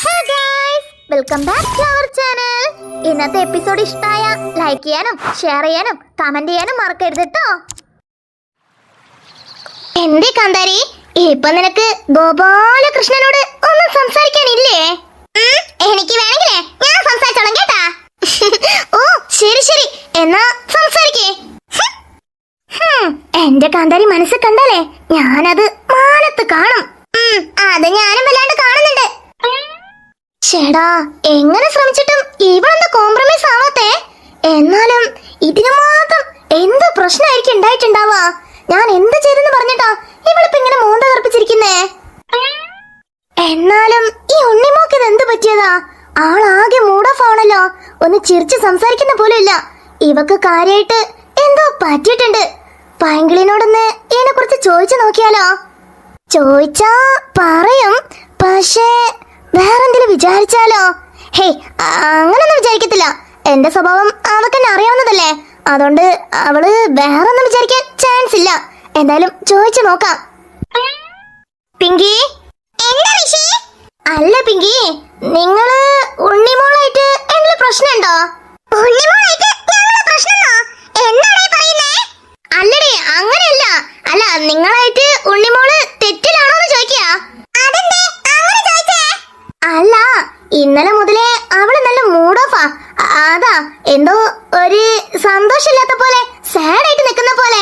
Hey guys, welcome back to our channel. ഇന്നത്തെ episode ഇഷ്ടമായ like ചെയ്യാനും ഷെയർ ചെയ്യാനും കമന്റ് ചെയ്യാനും മറക്കരുത് ട്ടോ. എന്തേ കാന്താരി, ഇപ്പൊ നിനക്ക് ഗോപാലകൃഷ്ണനോട് ഒന്നും സംസാരിക്കാനില്ലേ? എനിക്ക് വേണമെങ്കിലേ ഞാൻ സംസാരിച്ചോളാം കേട്ടാ. ഓ ശരി ശരി, എന്നാ സംസാരിക്കേ. എന്റെ കാന്താരി മനസ്സ് കണ്ടാലേ ഞാനത് മാനത്ത് കാണും. അത് ഞാനും വല്ലാണ്ട് കാണുന്നുണ്ട്. ചേടാ, എങ്ങനെ ശ്രമിച്ചിട്ടും ഇവളെന്താ കോംപ്രമൈസ് ആവാത്തേ? എന്നാലും ഇതിനു മാത്രം എന്ത് പ്രശ്നമായിരിക്കും ഉണ്ടായിട്ടുണ്ടാവാ? ഞാൻ എന്ത് ചെയ്തെന്ന് പറഞ്ഞിട്ടാ ഇവളിപ്പോ ഇങ്ങനെ മോന്ത കറുപ്പിച്ചിരിക്കുന്നേ? എന്നാലും ഈ ഉണ്ണിമോക്ക് ഇത് എന്ത് പറ്റിയതാ? ആളാകെ മൂഡ് ഓഫ് ആണല്ലോ. ഒന്ന് ചിരിച്ച് സംസാരിക്കുന്ന പോലും ഇല്ല. ഇവക്ക് കാര്യമായിട്ട് എന്തോ പറ്റിയിട്ടുണ്ട്. പൈങ്കിളിനോടൊന്ന് ഇതിനെ കുറിച്ച് ചോദിച്ചു നോക്കിയാലോ? ചോദിച്ചാ പറയും, പക്ഷേ വേറെന്തെങ്കിലും വിചാരിച്ചാലോ? ഹേയ്, അങ്ങനൊന്നും വിചാരിക്കത്തില്ല. എന്റെ സ്വഭാവം അവക്കെന്നെ അറിയാവുന്നതല്ലേ. അതുകൊണ്ട് അവള് വേറൊന്നും വിചാരിക്കാൻ ചാൻസ് ഇല്ല. എന്തായാലും ചോദിച്ചു നോക്കാം. പിങ്കി, അല്ല പിങ്കി, നിങ്ങള് ഉണ്ണിമോളായിട്ട് എന്തെങ്കിലും പ്രശ്നമുണ്ടോ? അല്ലടി, അങ്ങനെയല്ല. അല്ല, നിങ്ങളായിട്ട് ഉണ്ണിമോള് തെറ്റിലാണോന്ന് ചോദിക്കാ. അല്ല, ഇന്നലെ മുതലേ അവള് നല്ല മൂഡ് ഓഫാ. അതാ എന്തോ ഒരു സന്തോഷമില്ലാത്ത പോലെ, സാഡ് ആയിട്ട് നിൽക്കുന്ന പോലെ.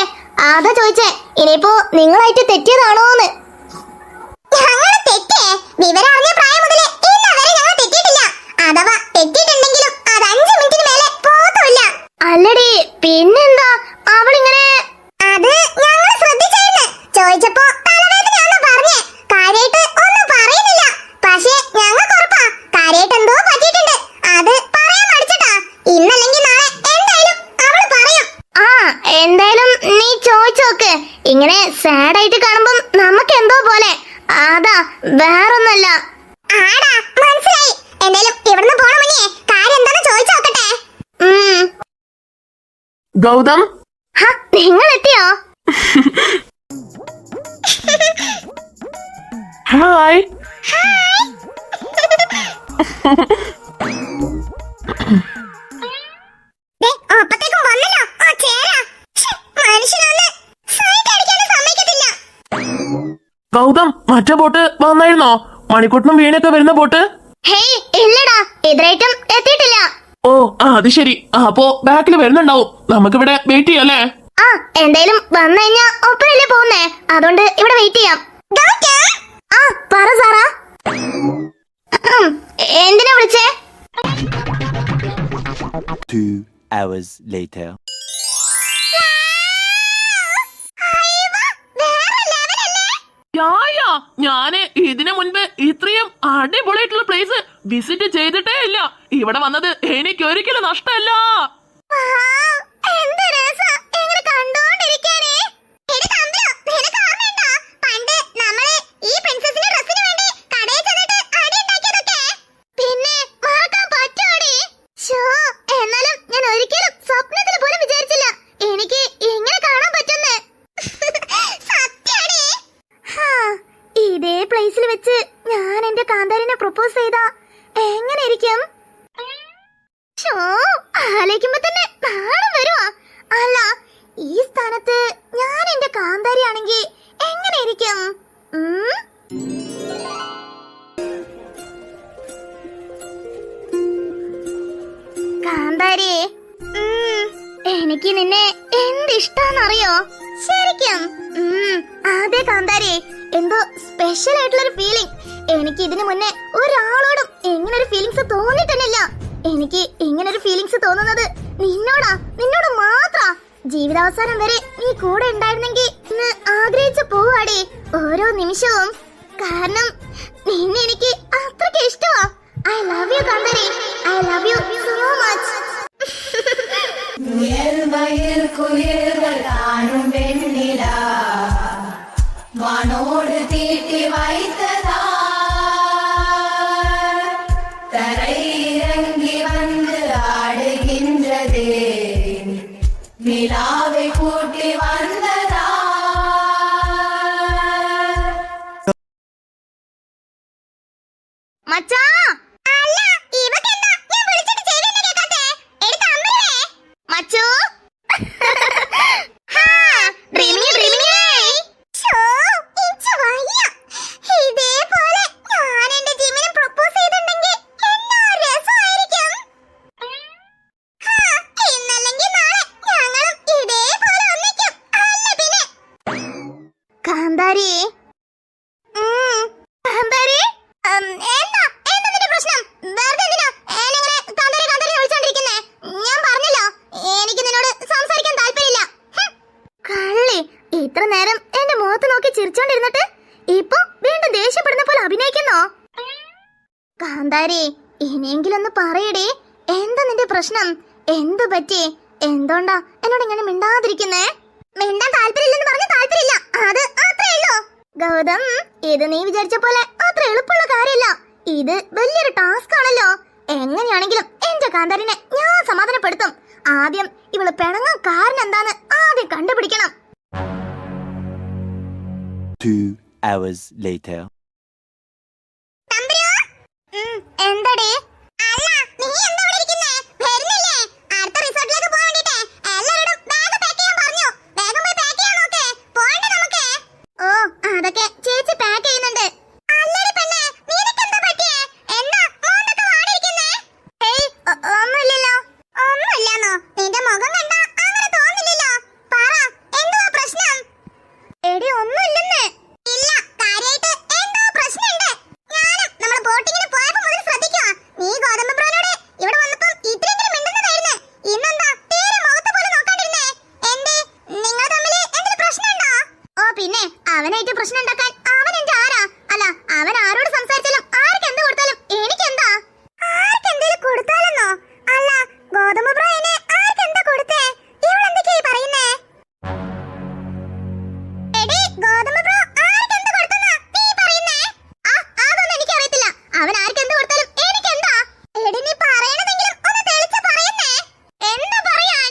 അതാ ചോദിച്ചേ, ഇനിയിപ്പോ നിങ്ങളായിട്ട് തെറ്റിയതാണോന്ന്. അല്ലടി, പിന്നെന്താ അവളിങ്ങനെ? അത് ഞങ്ങൾ ശ്രദ്ധിച്ചായിരുന്നു. ചോദിച്ചപ്പോ തലവേദനയാണെന്ന് പറഞ്ഞേ. കാര്യമായിട്ട് ഒന്നും പറയുന്നില്ല. പക്ഷേ ഞങ്ങൾക്ക് ഉറപ്പാ കാര്യമായിട്ട് എന്തോ പറ്റിയിട്ടുണ്ട്. അത് പറയാൻ മടിച്ചിട്ടാ. ഇന്നല്ലെങ്കിൽ നാളെ എന്തായാലും അവള് പറയും. ആ, എന്തായാലും നീ ചോദിച്ചു നോക്ക്. ഇങ്ങനെ സാഡ് ആയിട്ട് കാണുമ്പം നമുക്ക് എന്തോ പോലെ. അതാ, വേറൊന്നല്ല. ആടാ, മനസ്സിലായി. എന്തായാലും ഇവിടുന്ന് പോണ മുന്നേ കാര്യം എന്താന്ന് ചോദിച്ചു നോക്കട്ടെ. ഗൗതം, നിങ്ങൾ എത്തിയോ? ഹായ്. ഗൗതം, മറ്റേ ബോട്ട് വന്നായിരുന്നോ? മണിക്കൂട്ടിനും വീണൊക്കെ വരുന്ന ബോട്ട്? ഹേയ്, ഇല്ലടാ, ഇതുവരെയായിട്ടും എത്തിയിട്ടില്ല. ഓ, അത് ശരി. അപ്പോ ബാക്കിൽ വരുന്നുണ്ടാവും. നമുക്കിവിടെ വെയിറ്റ് ചെയ്യാല്ലേ? ആ, എന്തായാലും വന്നു കഴിഞ്ഞാ ഒപ്പനല്ലേ പോകുന്നേ. അതുകൊണ്ട് ഇവിടെ വെയിറ്റ് ചെയ്യാം. ആ, പറ സാറാ. എന്തിനാ വിളിച്ചേ? 2 hours later. ഞാന് ഇതിനു മുൻപ് ഇത്രയും അടിപൊളിയായിട്ടുള്ള പ്ലേസ് വിസിറ്റ് ചെയ്തിട്ടേ ഇല്ല. ഇവിടെ വന്നത് എനിക്ക് ഒരിക്കലും നഷ്ടമല്ല. ഇതേ പ്ലേസിൽ വെച്ച് ഞാൻ എന്റെ കാന്താരിനെ പ്രൊപ്പോസ് ചെയ്താ എങ്ങനെ ഇരിക്കും? ആലോചിക്കുമ്പോ തന്നെ നാണം വരുവാ. അല്ല, ഈ സ്ഥാനത്ത് ഞാൻ എന്റെ കാന്താരി ആണെങ്കിൽ എങ്ങനെ ഇരിക്കും? കാന്താരി, എനിക്ക് നിന്നെ എന്തിഷ്ടാന്നറിയോ? ശരിക്കും? അതെ കാന്താരി, എന്തോ സ്പെഷ്യൽ ആയിട്ടുള്ളൊരു ഫീലിംഗ്. എനിക്ക് ഇതിനു മുന്നേ ഒരാളോടും ഇങ്ങനൊരു ഫീലിങ്സ് തോന്നിയിട്ടില്ല. എനിക്ക് ഇങ്ങനൊരു ഫീലിങ്സ് തോന്നുന്നത് നിന്നോട് മാത്ര. ജീവിതാവസാനം വരെ നീ കൂടെ ഉണ്ടായിരുന്നെങ്കിൽ എന്ന് ആഗ്രഹിച്ചു പോവാടി ഓരോ നിമിഷവും. കാരണം നിന്നെ എനിക്ക് അത്രയ്ക്ക് ഇഷ്ടമാ. ഐ ലവ് യു കാന്താരി, I love you so much. வானோடு தீட்டி வைத்ததா தரை இறங்கி வந்து ஆடுகின்றதே நிலாவை கூட்டி வந்ததா. மச்சான், കാന്താരി ഇനിയെങ്കിലും ഒന്ന് പറയടേ, എന്താ നിന്റെ പ്രശ്നം? എന്തു പറ്റി? എന്തുകൊണ്ടാ എന്നോട് ഇങ്ങനെ മിണ്ടാതിരിക്കുന്നേ? മിണ്ടാൻ താല്പര്യമില്ലെന്ന് പറഞ്ഞ താല്പര്യമില്ല, അത് അത്രേ ഉള്ളൂ. ഗൗതം, ഇത് നീ വിചാരിച്ച പോലെ അത്ര എളുപ്പമുള്ള കാര്യമല്ല. ഇത് വലിയൊരു ടാസ്ക് ആണല്ലോ. എങ്ങനെയാണെങ്കിലും എന്റെ കാന്താരിനെ ഞാൻ സമാധാനപ്പെടുത്തും. ആദ്യം ഇവള് പിണങ്ങാൻ കാരണം എന്താന്ന് ആദ്യം കണ്ടുപിടിക്കണം. 2 hours later. എന്താടേ? അല്ല, നീ എന്താ ഇവിടെ ഇരിക്കുന്നേ? വരുന്നില്ലേ? അടുത്ത റിസോർട്ടിലേക്ക് പോകാൻ വേണ്ടിട്ട് എല്ലാവരോടും ബാഗ് പാക്ക് ചെയ്യാൻ പറഞ്ഞു. വേഗം പോയി പാക്ക് ചെയ്യാൻ നോക്ക്. പോണ്ടേ നമുക്ക്? ഓ, അതൊക്കെ ചേച്ചി പാക്ക് ചെയ്യുന്നുണ്ട്. അല്ലടി പെണ്ണേ, നിനക്ക് എന്താ പറ്റിയേ? എന്താ മോന്തൊക്കെ വാടിയിരിക്കുന്നേ? ഏയ്, ഒന്നുമില്ലല്ലോ. ഒന്നുമില്ലാന്നോ? നിന്റെ മുഖം കണ്ടാ അങ്ങനെ തോന്നില്ലല്ലോ. പറ, എന്തുവാ പ്രശ്നം? എടി, ഒന്നുമില്ലെന്ന്. ഇല്ല, കാര്യായിട്ട് എന്തോ പ്രശ്നമുണ്ട്. ഞാനും നമ്മൾ ബോട്ടിങ്ങിന് പോയപ്പോ മുതൽ ശ്രദ്ധിക്കുക. നീ ഗോതമ്പ് ബ്രോനോട് ഇവിടെ വന്നപ്പം ഇത്രയെങ്കിലും മിണ്ടുന്നതായിരുന്നു. ഇന്നെന്താ തീരെ മുഖത്ത് പോലും നോക്കാണ്ടിരുന്നേ? എന്തേ, നിങ്ങൾ തമ്മിൽ എന്തെങ്കിലും പ്രശ്നമുണ്ടോ? ഓ പിന്നെ, അവനായിട്ട് പ്രശ്നം ഉണ്ടാക്കാൻ അവൻ എന്റെ ആരാ? അല്ല, അവൻ ആരോട് സംസാരിച്ചാലും ആർക്ക് എന്ത് കൊടുത്താലും എനിക്കെന്താ? ആർക്ക് എന്തെങ്കിലും കൊടുത്താലെന്നോ? അല്ല, ഗോതമ്പ് ബ്രോ എന്നെ ആർക്ക് എന്താ കൊടുത്തേ? ഇവളെന്തൊക്കെയായി പറയുന്നേ? എടി, ഗോതമ്പ് ബ്രോ ആർക്ക് എന്ത് കൊടുത്തെന്നാ നീ പറയുന്നേ? അതൊന്നും എനിക്കറിയത്തില്ല. അവൻ ആർക്ക് എന്ത് കൊടുത്താലും എനിക്കെന്താ? എടി, നീ പറയണതെങ്കിലും ഒന്ന് തെളിച്ച് പറയുന്നേ. എന്താ പറയാൻ?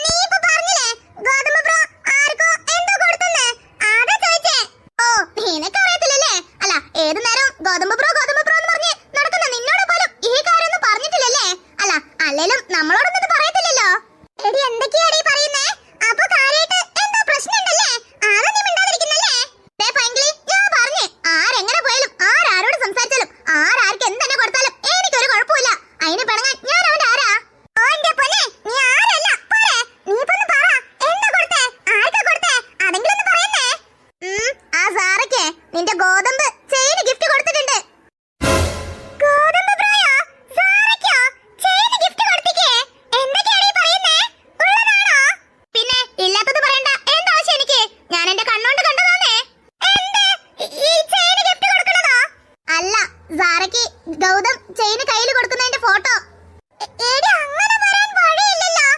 നീ ഇപ്പൊ പറഞ്ഞില്ലേ ഗോതമ്പ് ബ്രോ ആർക്കോ എന്തോ കൊടുത്തെന്ന്? അതാ ചോദിച്ചേ. ഓ, നിനക്കറിയത്തില്ലല്ലേ? അല്ല, ഏത് നേരവും ഗോതമ്പ് ബ്രോ എന്ന് പറഞ്ഞ് നടക്കുന്ന നിന്നോട് പോലും ഈ കാര്യമൊന്നും പറഞ്ഞിട്ടില്ലല്ലേ? അല്ല, അല്ലേലും നമ്മളോടൊന്നും ഇത് പറയത്തില്ലല്ലോ. എടി, എന്തൊക്കെയാടി പറയുന്നേ? അപ്പൊ കാര്യമായിട്ട് എന്തോ പ്രശ്നമുണ്ടല്ലേ? ആരാ നീ മിണ്ടാതിരിക്കുന്നല്ലേ? ദേ പൈങ്കിളി, ഞാൻ പറഞ്ഞേ, ആരെങ്ങനെ പോയാലും ആരോട് സംസാരിച്ചാലും ആർക്ക് എന്തെന്നെ കൊടുത്താലും എനിക്കൊരു കുഴപ്പമില്ല. അതിന് പിണങ്ങാൻ ഞാൻ അവന്റെ ആരാ? ഓ എന്റെ പൊന്നെ, നീ ആരല്ല. പോരെ, നീ ഇപ്പൊ ഒന്ന് പറ, എന്താ കൊടുത്തേ? ആർക്കാ കൊടുത്തേ? അതെങ്കിലും ഒന്ന് പറയുന്നേ. ആ സാറയ്ക്ക് നിന്റെ ഗോതമ്പ് ചെയിന് ഗിഫ്റ്റ് കൊടുത്തിട്ടുണ്ട്. ഗോതമ്പ് ബ്രോയോ? സാറയ്ക്കോ ചെയിന് ഗിഫ്റ്റ് കൊടുത്തിക്കേ? എന്തൊക്കെയാണ് ഈ പറയുന്നേ? ഉള്ളതാണോ? പിന്നെ ഇല്ലാത്തത് പറയണ്ട. എന്താ ആവശ്യം എനിക്ക്? ഞാൻ എന്റെ കണ്ണോണ്ട് കണ്ടതാണേ. എന്ത്? ഈ ചെയിന് ഗിഫ്റ്റ് കൊടുക്കണതോ? അല്ല, സാറയ്ക്ക് ഗൗതം ചെയിന് കയ്യിൽ കൊടുക്കുന്നതിന്റെ ഫോട്ടോ. എടി, അങ്ങനെ പറയാൻ വഴിയില്ലല്ലോ.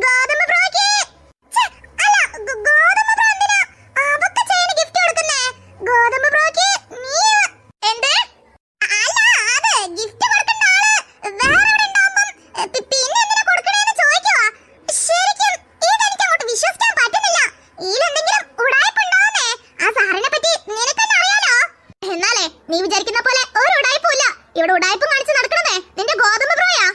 ഗോതമ്പ് ബ്രോയ്ക്ക് അല്ല, ഗോതമ്പ് ബ്രോ എന്തിനാ അവക്ക് ചെയിന് ഗിഫ്റ്റ് കൊടുക്കുന്നേ? ഗോതമ്പ് ബ്രോയ്ക്ക് നീ എന്ത്? അല്ല, അത് ഗിഫ്റ്റ് കൊടുക്കുന്ന ആള് വേറെ എവിടെ ഉണ്ടാവുമ്പം പിന്നെ എന്തിനാ കൊടുക്കണേന്ന് ചോദിക്കുവാ. ശരിക്കും ഇതെനിക്ക് അങ്ങോട്ട് വിശ്വസിക്കാൻ പറ്റുന്നില്ല. ഇതിലെന്തെങ്കിലും ഉടായ്പ ഉണ്ടാവുന്നേ. ആ സാറിനെ പറ്റി നിനക്കെന്നെ അറിയാലോ. എന്നാലേ നീ വിചാരിക്കുന്ന പോലെ ഒരു ഉടായ്പും ഇല്ല. ഇവിടെ ഉടായ്പും കാണിച്ച് നടക്കണതേ നിന്റെ ഗോതമ്പ് ബ്രോയാ.